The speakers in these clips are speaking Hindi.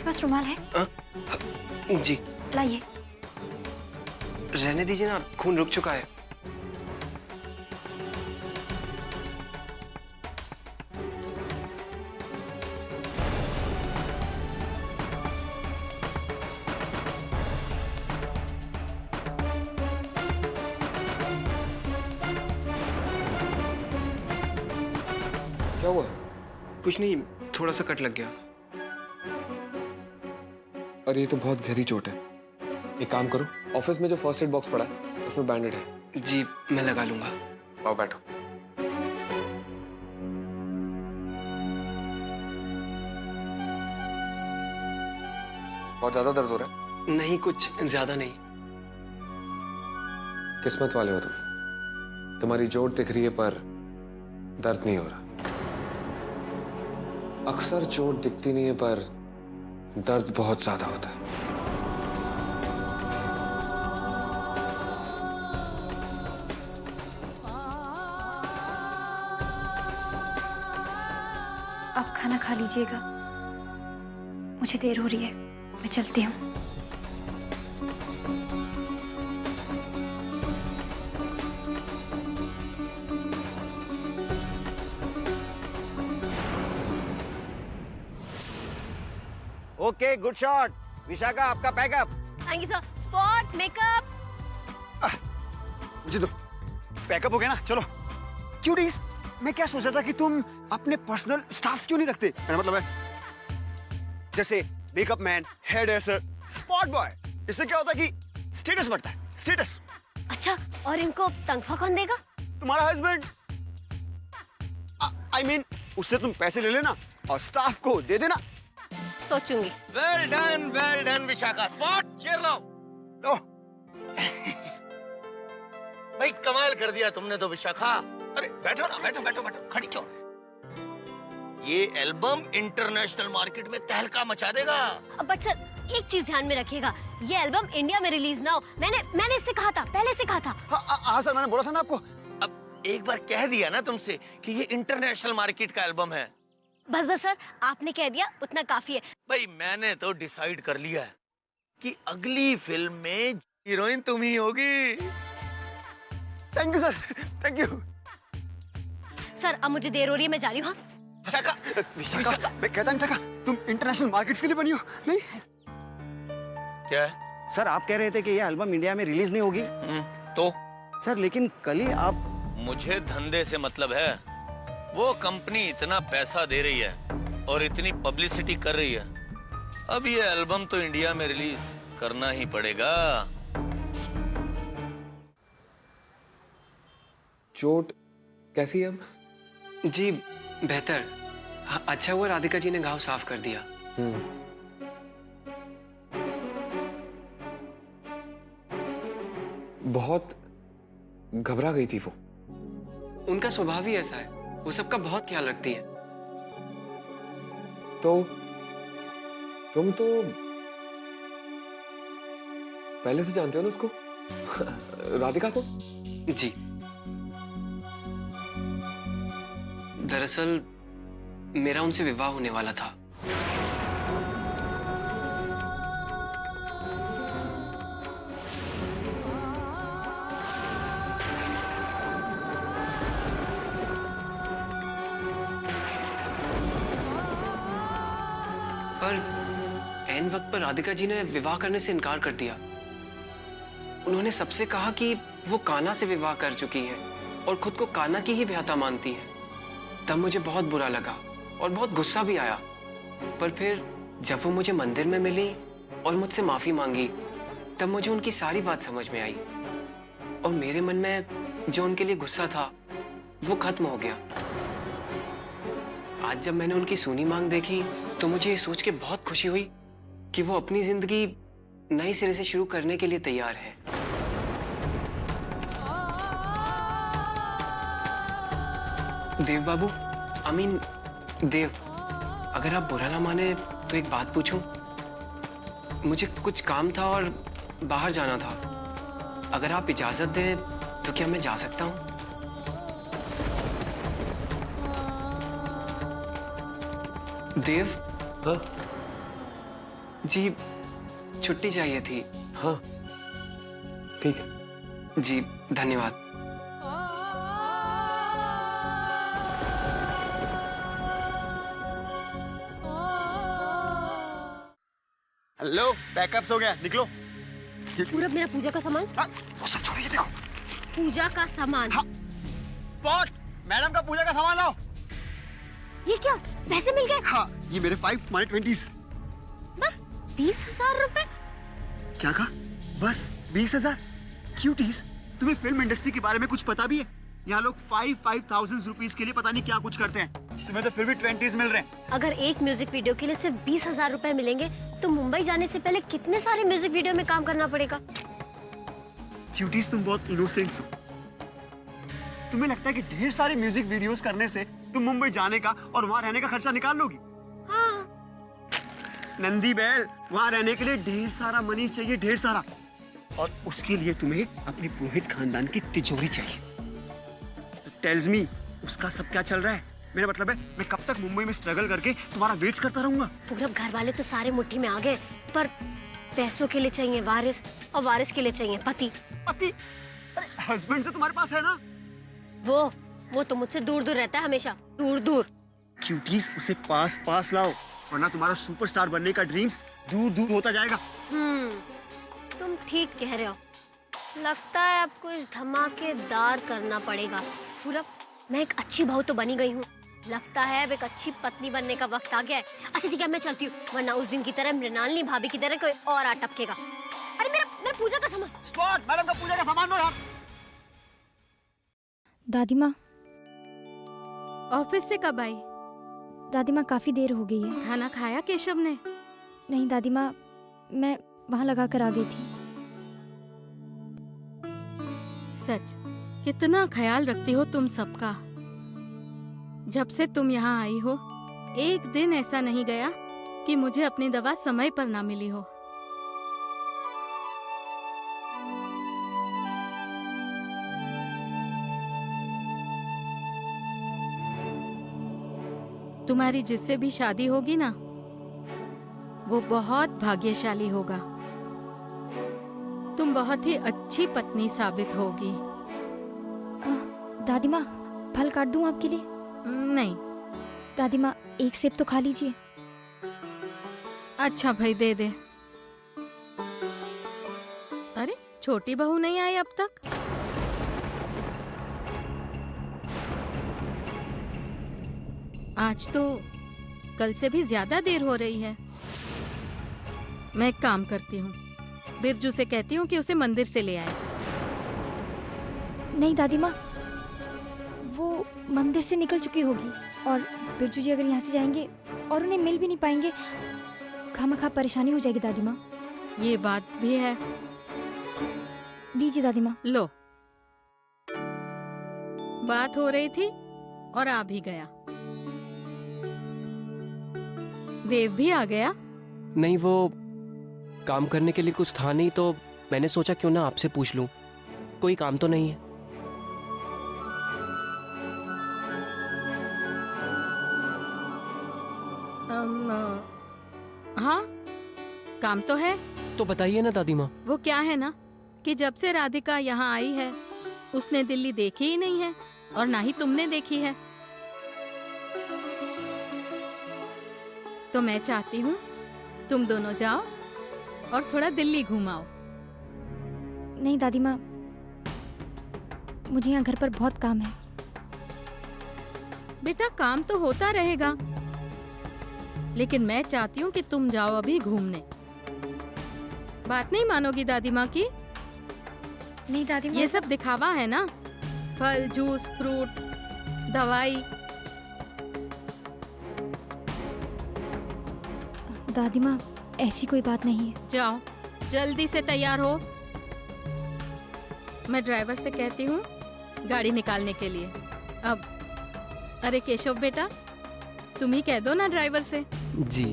पास रुमाल है? जी लाइए। रहने दीजिए ना, खून रुक चुका है। क्या हुआ? कुछ नहीं, थोड़ा सा कट लग गया। अरे ये तो बहुत गहरी चोट है। एक काम करो, ऑफिस में जो फर्स्ट एड बॉक्स पड़ा है उसमें बैंडेड है। जी मैं लगा लूंगा। आओ बैठो। बहुत ज्यादा दर्द हो रहा है? नहीं, कुछ ज्यादा नहीं। किस्मत वाले हो तुम। तुम्हारी चोट दिख रही है पर दर्द नहीं हो रहा। अक्सर चोट दिखती नहीं है पर दर्द बहुत ज्यादा होता है। आप खाना खा लीजिएगा, मुझे देर हो रही है, मैं चलती हूँ। Okay, good shot. विशाखा, आपका packup. Thank you sir. Spot makeup. मुझे दो। पैकअप हो गया ना, चलो। क्यूटीज, मैं क्या सोच रहा था कि तुम अपने पर्सनल स्टाफ्स क्यों नहीं रखते? मेरा मतलब है जैसे makeup man, hair dresser, spot boy. इससे क्या होता है कि स्टेटस बढ़ता है, स्टेटस। अच्छा, और इनको तनख्वाह कौन देगा? तुम्हारा हस्बैंड। आई मीन उससे तुम पैसे ले लेना और स्टाफ को दे देना। सोचूंगी। Well done Vishakha. Spot, chair लो। लो। भाई कमाल कर दिया तुमने तो विशाखा। अरे बैठो ना, बैठो बैठो बैठो, खड़ी क्यों? ये एल्बम इंटरनेशनल मार्केट में तहलका मचा देगा। बट सर, एक चीज ध्यान में रखिएगा, ये एल्बम इंडिया में रिलीज ना हो। मैंने इससे कहा था, पहले से कहा था। हाँ सर, मैंने बोला था ना आपको। अब एक बार कह दिया ना तुमसे कि ये इंटरनेशनल मार्केट का एल्बम है। बस बस सर, आपने कह दिया उतना काफी है। भाई मैंने तो डिसाइड कर लिया है कि अगली फिल्म में हीरोइन तुम ही होगी। Thank you sir, thank you. Sir अब मुझे देर हो रही है, मैं जा रही हूँ। विशाखा, विशाखा, मैं कहता नहीं विशाखा, तुम इंटरनेशनल मार्केट्स के लिए बनी हो। नहीं क्या है? सर, आप कह रहे थे कि ये एल्बम इंडिया में रिलीज नहीं होगी। तो सर लेकिन कल ही आप। मुझे धंधे से मतलब है। वो कंपनी इतना पैसा दे रही है और इतनी पब्लिसिटी कर रही है, अब ये एल्बम तो इंडिया में रिलीज करना ही पड़ेगा। चोट कैसी है अब? जी बेहतर। हाँ, अच्छा हुआ राधिका जी ने घाव साफ कर दिया। बहुत घबरा गई थी वो। उनका स्वभाव ही ऐसा है, वो सबका बहुत ख्याल रखती है। तो तुम तो पहले से जानते हो ना उसको? राधिका को? जी दरअसल मेरा उनसे विवाह होने वाला था। पर ऐन वक्त पर राधिका जी ने विवाह करने से इनकार कर दिया। उन्होंने सबसे कहा कि वो कान्हा से विवाह कर चुकी है और खुद को कान्हा की ही भ्राता मानती है। तब मुझे बहुत बुरा लगा और बहुत गुस्सा भी आया। पर फिर जब वो मुझे मंदिर में मिली और मुझसे माफी मांगी, तब मुझे उनकी सारी बात समझ में आई और मेरे मन में जो उनके लिए गुस्सा था वो खत्म हो गया। आज जब मैंने उनकी सूनी मांग देखी तो मुझे ये सोच के बहुत खुशी हुई कि वो अपनी जिंदगी नए सिरे से शुरू करने के लिए तैयार है। देव बाबू, देव, अगर आप बुरा ना माने तो एक बात पूछूं? मुझे कुछ काम था और बाहर जाना था। अगर आप इजाजत दें तो क्या मैं जा सकता हूं? देव? हाँ? जी छुट्टी चाहिए थी। हाँ ठीक है। जी धन्यवाद। हेलो, बैकअप्स हो गया, निकलो। पूरब, मेरा पूजा का सामान। हाँ, वो सब छोड़ो, ये देखो। पूजा का सामान। हाँ। स्पॉट, मैडम का पूजा का सामान लाओ। ये क्या, पैसे मिल गए? हाँ, ये मेरे 5, तुम्हारे 20। बस 20,000 रुपए? क्या कहा? बस 20,000? क्यूटीज, तुम्हें फिल्म इंडस्ट्री के बारे में कुछ पता भी है? यहाँ लोग 5,000 रुपीज के लिए पता नहीं क्या कुछ करते हैं। तुम्हें तो फिर भी 20s मिल रहे हैं। अगर एक म्यूजिक वीडियो के लिए सिर्फ 20,000 रुपए मिलेंगे तो मुंबई जाने से पहले कितने सारे म्यूजिक वीडियो में काम करना पड़ेगा? क्यूटीज, तुम बहुत इनोसेंट्स हो। तुम्हें लगता है कि ढेर सारे म्यूजिक वीडियोस करने से तुम मुंबई जाने का और वहाँ रहने का खर्चा निकाल लोगी? हाँ। नंदी बैल, वहाँ रहने के लिए ढेर सारा मनी चाहिए, ढेर सारा। और उसके लिए तुम्हें अपनी पुरोहित खानदान की तिजोरी चाहिए। टेल्स मी, उसका सब क्या चल रहा है? मेरा मतलब है, मैं कब तक मुंबई में स्ट्रगल करके तुम्हारा वेट्स करता रहूंगा? पूरब, घर वाले तो सारे मुट्ठी में आ गए, पर पैसों के लिए चाहिए वारिस, और वारिस के लिए चाहिए पति। पति? अरे हस्बैंड से तुम्हारे पास है ना? वो तो मुझसे दूर दूर रहता है, हमेशा दूर दूर। क्यूटीज, उसे पास पास लाओ, वरना तुम्हारा सुपरस्टार बनने का ड्रीम्स दूर दूर होता जाएगा। तुम ठीक कह रहे हो। लगता है अब कुछ धमाकेदार करना पड़ेगा। पूरब, मैं एक अच्छी बहू तो बनी गई हूँ, लगता है अब एक अच्छी पत्नी बनने का वक्त आ गया है। अच्छा ठीक है, मैं चलती हूँ, वरना उस दिन की तरह मृणालिनी भाभी की तरह कोई और आ टपकेगा। अरे मेरा पूजा का सामान। स्पॉट, मैडम का पूजा का सामान दो यार। दादी माँ, ऑफिस से कब आई? दादी माँ काफी देर हो गई है। खाना खाया केशव ने? नहीं दादी माँ, मैं वहाँ लगा कर आ गई थी। सच, कितना ख्याल रखती हो तुम सबका। जब से तुम यहाँ आई हो, एक दिन ऐसा नहीं गया कि मुझे अपनी दवा समय पर ना मिली हो। तुम्हारी जिससे भी शादी होगी ना, वो बहुत भाग्यशाली होगा। तुम बहुत ही अच्छी पत्नी साबित होगी। दादी माँ, फल काट दूँ आपके लिए? नहीं। दादी माँ, एक सेब तो खा लीजिए। अच्छा भाई, दे दे। अरे, छोटी बहू नहीं आई अब तक? आज तो कल से भी ज्यादा देर हो रही है। मैं एक काम करती हूँ, बिरजू से कहती हूँ कि उसे मंदिर से ले आए। नहीं दादी माँ, वो मंदिर से निकल चुकी होगी, और बिरजू जी अगर यहाँ से जाएंगे और उन्हें मिल भी नहीं पाएंगे, खामखा परेशानी हो जाएगी दादी माँ। ये बात भी है। लीजिए दादी माँ। लो, बात हो रही थी और आ भी गया। देव भी आ गया? नहीं, वो काम करने के लिए कुछ था नहीं, तो मैंने सोचा क्यों ना आपसे पूछ लूं। कोई काम तो नहीं है? हाँ, काम तो है। तो बताइए ना दादी माँ। वो क्या है ना कि जब से राधिका यहाँ आई है, उसने दिल्ली देखी ही नहीं है, और ना ही तुमने देखी है। तो मैं चाहती हूँ तुम दोनों जाओ और थोड़ा दिल्ली घुमाओ। नहीं दादी माँ, मुझे यहाँ घर पर बहुत काम है। बेटा, काम तो होता रहेगा, लेकिन मैं चाहती हूँ कि तुम जाओ अभी घूमने। बात नहीं मानोगी दादी माँ की? नहीं दादी माँ, ये सब दिखावा है ना, फल, जूस, फ्रूट, दवाई। दादी माँ, ऐसी कोई बात नहीं है। जाओ, जल्दी से तैयार हो। मैं ड्राइवर से कहती हूँ गाड़ी निकालने के लिए। अब अरे केशव बेटा, तुम ही कह दो ना ड्राइवर से। जी,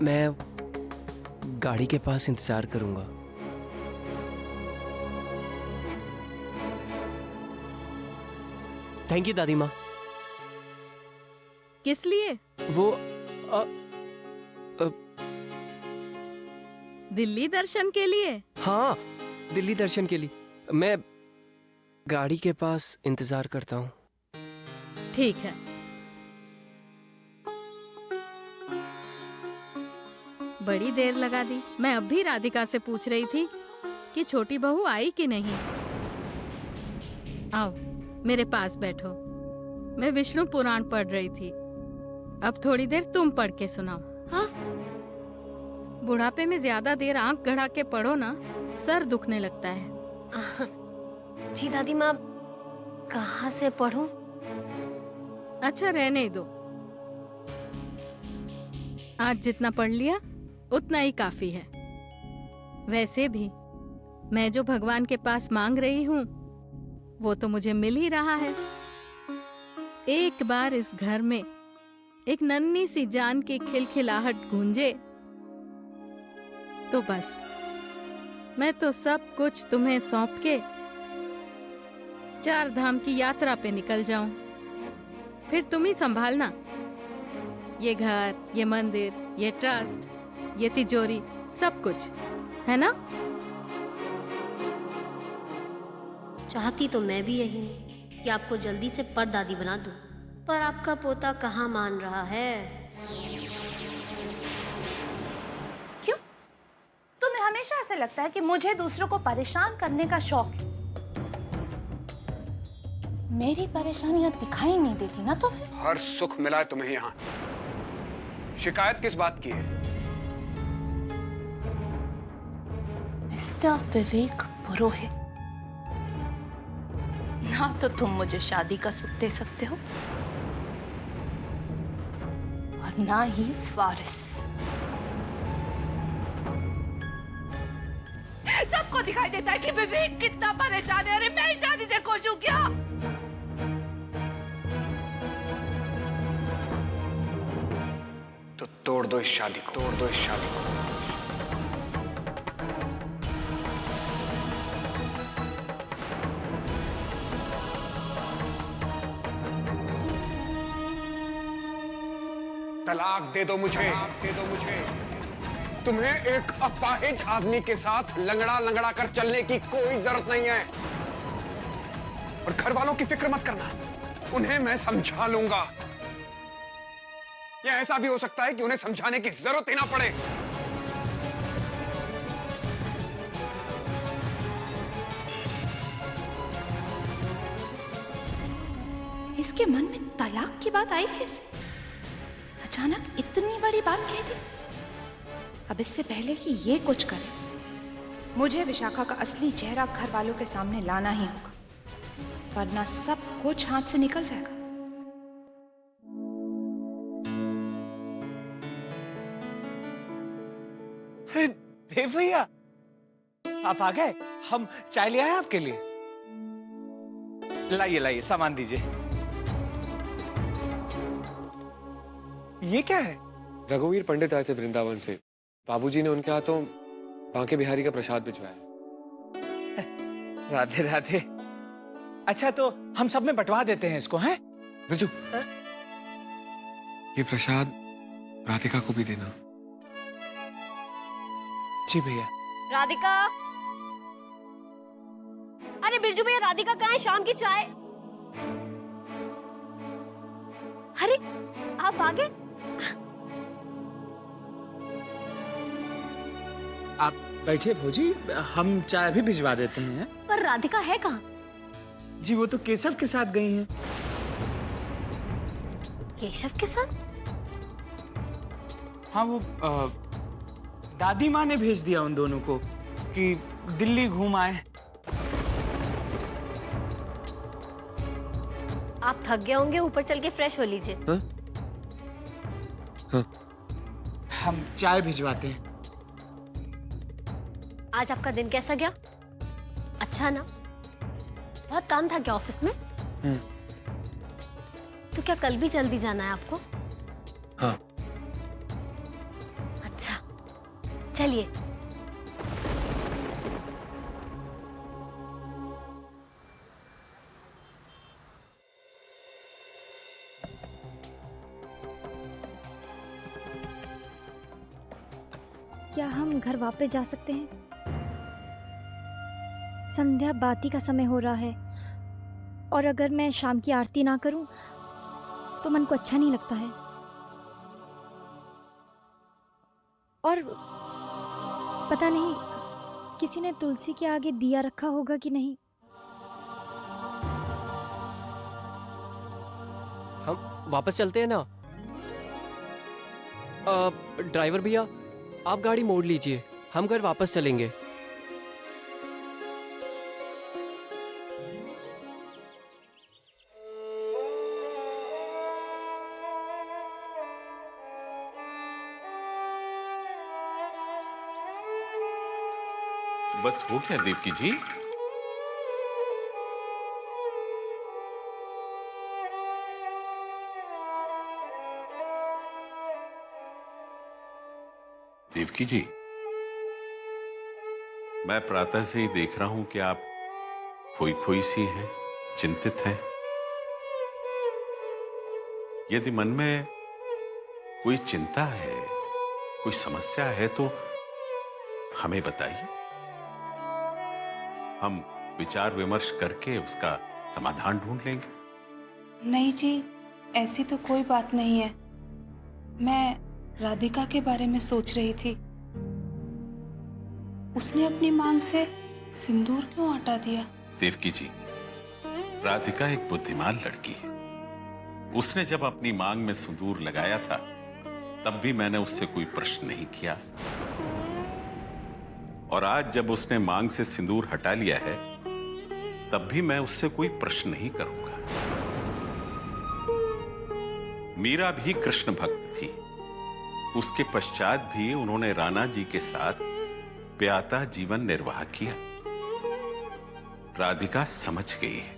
मैं गाड़ी के पास इंतजार करूंगा। थैंक यू दादी माँ। किस लिए? वो दिल्ली दर्शन के लिए? हाँ, दिल्ली दर्शन के लिए। मैं गाड़ी के पास इंतजार करता हूँ। ठीक है। बड़ी देर लगा दी। मैं अब भी राधिका से पूछ रही थी कि छोटी बहू आई कि नहीं। आओ मेरे पास बैठो। मैं विष्णु पुराण पढ़ रही थी। अब थोड़ी देर तुम पढ़ के सुनाओ। हाँ? बुढ़ापे में ज्यादा देर आंख गड़ा के पढ़ो ना, सर दुखने लगता है। जी दादी माँ, कहाँ से पढ़ूं? अच्छा रहने दो। आज जितना पढ़ लिया उतना ही काफी है। वैसे भी मैं जो भगवान के पास मांग रही हूँ वो तो मुझे मिल ही रहा है। एक बार इस घर में एक नन्ही सी जान की खिलखिलाहट गूंजे तो बस मैं तो सब कुछ तुम्हें सौंप के 4 धाम की यात्रा पे निकल जाऊं। फिर तुम ही संभालना ये घर, ये मंदिर, ये ट्रस्ट, ये तिजोरी, सब कुछ, है ना? चाहती तो मैं भी यही हूँ कि आपको जल्दी से परदादी बना दूं, पर आपका पोता कहाँ मान रहा है। क्यों? तुम्हें हमेशा ऐसा लगता है कि मुझे दूसरों को परेशान करने का शौक है। मेरी परेशानियां दिखाई नहीं देती ना तुम्हें? हर सुख मिला है तुम्हें यहाँ। शिकायत किस बात की है? मिस्टर विवेक पुरोहित, ना तो तुम मुझे शादी का सुख दे सकते हो और ना ही वारिस। सबको दिखाई देता है कि विवेक कितना परेशान है। अरे मैं ही शादी से खुश हूं क्या? तो तोड़ दो इस शादी को, तोड़ दो इस शादी को। तलाक दे दो मुझे, दे दो मुझे। तुम्हें एक अपाहिज आदमी के साथ लंगड़ा लंगड़ा कर चलने की कोई जरूरत नहीं है। और घर वालों की फिक्र मत करना, उन्हें मैं समझा लूंगा। या ऐसा भी हो सकता है कि उन्हें समझाने की जरूरत ही ना पड़े। इसके मन में तलाक की बात आई कैसे? अचानक इतनी बड़ी बात कह दी। अब इससे पहले कि ये कुछ करे, मुझे विशाखा का असली चेहरा घर वालों के सामने लाना ही होगा, वरना सब कुछ हाथ से निकल जाएगा। अरे देव भैया, आप आ गए। हम चाय ले आए आपके लिए। लाइए लाइए, सामान दीजिए। ये क्या है? रघुवीर पंडित आए थे वृंदावन से। बाबूजी ने उनके हाथों बांके बिहारी का प्रसाद भिजवाया। राधे राधे। अच्छा तो हम सब में बंटवा देते हैं इसको, हैं? बिरजू, ये प्रसाद राधिका को भी देना। जी भैया। राधिका, अरे बिरजू भैया, राधिका कहाँ है? शाम की चाय। अरे आप आ गए? आप बैठिए भौजी, हम चाय भी भिजवा देते हैं। पर राधिका है कहाँ? जी वो तो केशव के साथ गई हैं। केशव के साथ? हाँ वो दादी माँ ने भेज दिया उन दोनों को कि दिल्ली घूम आए। आप थक गए होंगे, ऊपर चल के फ्रेश हो लीजिए। हाँ? हाँ। हम चाय भिजवाते हैं। आज आपका दिन कैसा गया? अच्छा ना? बहुत काम था क्या ऑफिस में? तो क्या कल भी जल्दी जाना है आपको? हाँ। अच्छा, चलिए। क्या हम घर वापस जा सकते हैं? संध्या बाती का समय हो रहा है और अगर मैं शाम की आरती ना करूं तो मन को अच्छा नहीं लगता है। और पता नहीं किसी ने तुलसी के आगे दिया रखा होगा कि नहीं। हम वापस चलते हैं ना। ड्राइवर भैया, आप गाड़ी मोड़ लीजिए, हम घर वापस चलेंगे। बस हो गया देवकी जी? देवकी जी, मैं प्रातः से ही देख रहा हूं कि आप खोई खोई सी हैं, चिंतित हैं। यदि मन में कोई चिंता है, कोई समस्या है तो हमें बताइए। हम विचार विमर्श करके उसका समाधान ढूंढ लेंगे। नहीं जी, ऐसी तो कोई बात नहीं है। मैं राधिका के बारे में सोच रही थी। उसने अपनी मांग से सिंदूर क्यों हटा दिया? देवकी जी, राधिका एक बुद्धिमान लड़की है। उसने जब अपनी मांग में सिंदूर लगाया था तब भी मैंने उससे कोई प्रश्न नहीं किया, और आज जब उसने मांग से सिंदूर हटा लिया है तब भी मैं उससे कोई प्रश्न नहीं करूंगा। मीरा भी कृष्ण भक्त थी। उसके पश्चात भी उन्होंने राणा जी के साथ प्याता जीवन निर्वाह किया। राधिका समझ गई है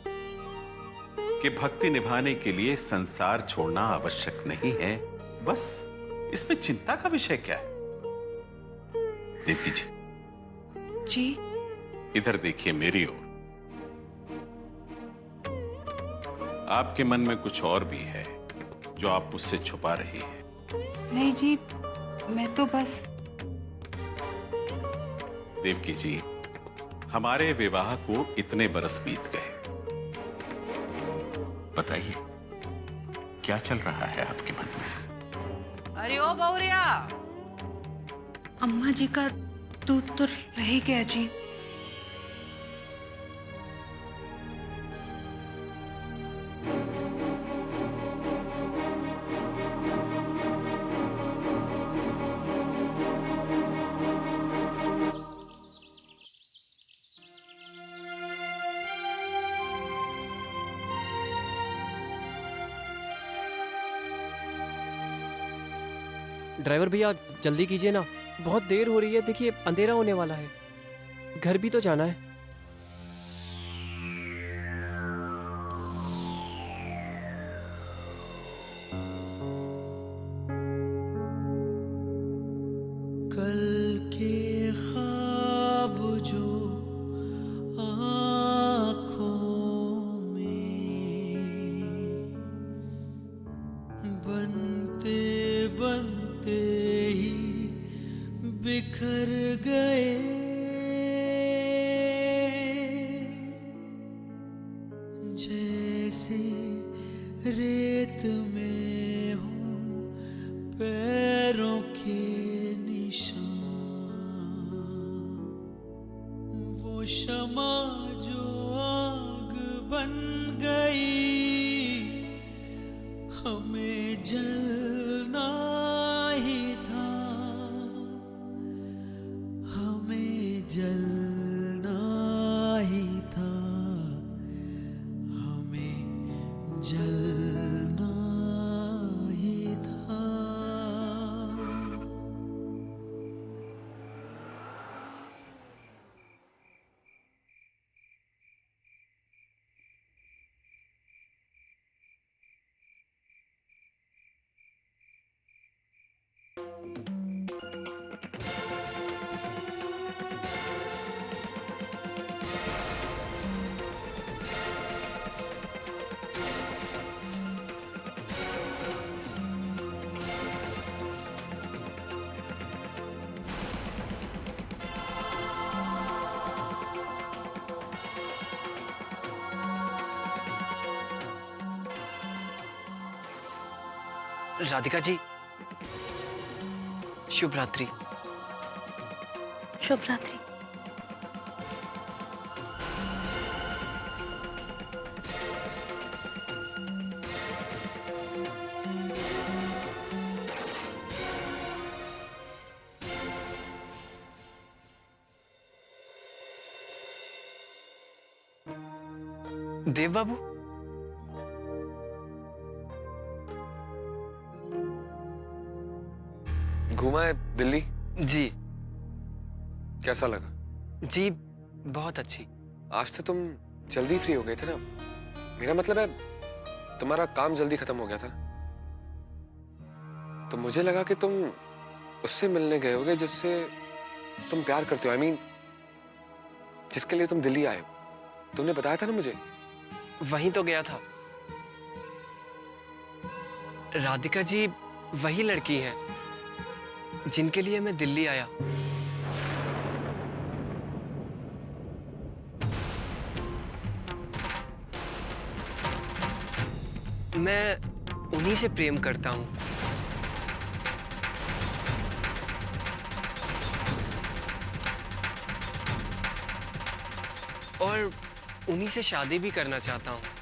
कि भक्ति निभाने के लिए संसार छोड़ना आवश्यक नहीं है। बस इसमें चिंता का विषय क्या है? देवकी जी, जी इधर देखिए मेरी ओर। आपके मन में कुछ और भी है जो आप मुझसे छुपा रही हैं। नहीं जी, मैं तो बस। देवकी जी, हमारे विवाह को इतने बरस बीत गए। बताइए, क्या चल रहा है आपके मन में? अरे ओ बौरिया, अम्मा जी का दूध तो रह ही गया जी। ड्राइवर भैया जल्दी कीजिए ना, बहुत देर हो रही है। देखिए अंधेरा होने वाला है, घर भी तो जाना है। कल के ख्वाब जो आँखों में बनते बनते ही बिखर गए, जैसे रेत में हो पैरों के निशान। वो शमा जो आग बन गई, हमें जलना ही था, हमें जलना ही था, हमें जलना ही था। राधिका जी, शुभ रात्रि। शुभ रात्रि। देव बाबू, घूमा है दिल्ली? जी कैसा लगा? जी, बहुत अच्छी। आज तो तुम जल्दी फ्री हो गए थे ना? मेरा मतलब है तुम्हारा काम जल्दी खत्म हो गया था, तो मुझे लगा कि तुम उससे मिलने गए होगे जिससे तुम प्यार करते हो। I mean, जिसके लिए तुम दिल्ली आए हो। तुमने बताया था ना मुझे। वहीं तो गया था। राधिका जी वही लड़की है जिनके लिए मैं दिल्ली आया। मैं उन्हीं से प्रेम करता हूं। और उन्हीं से शादी भी करना चाहता हूं।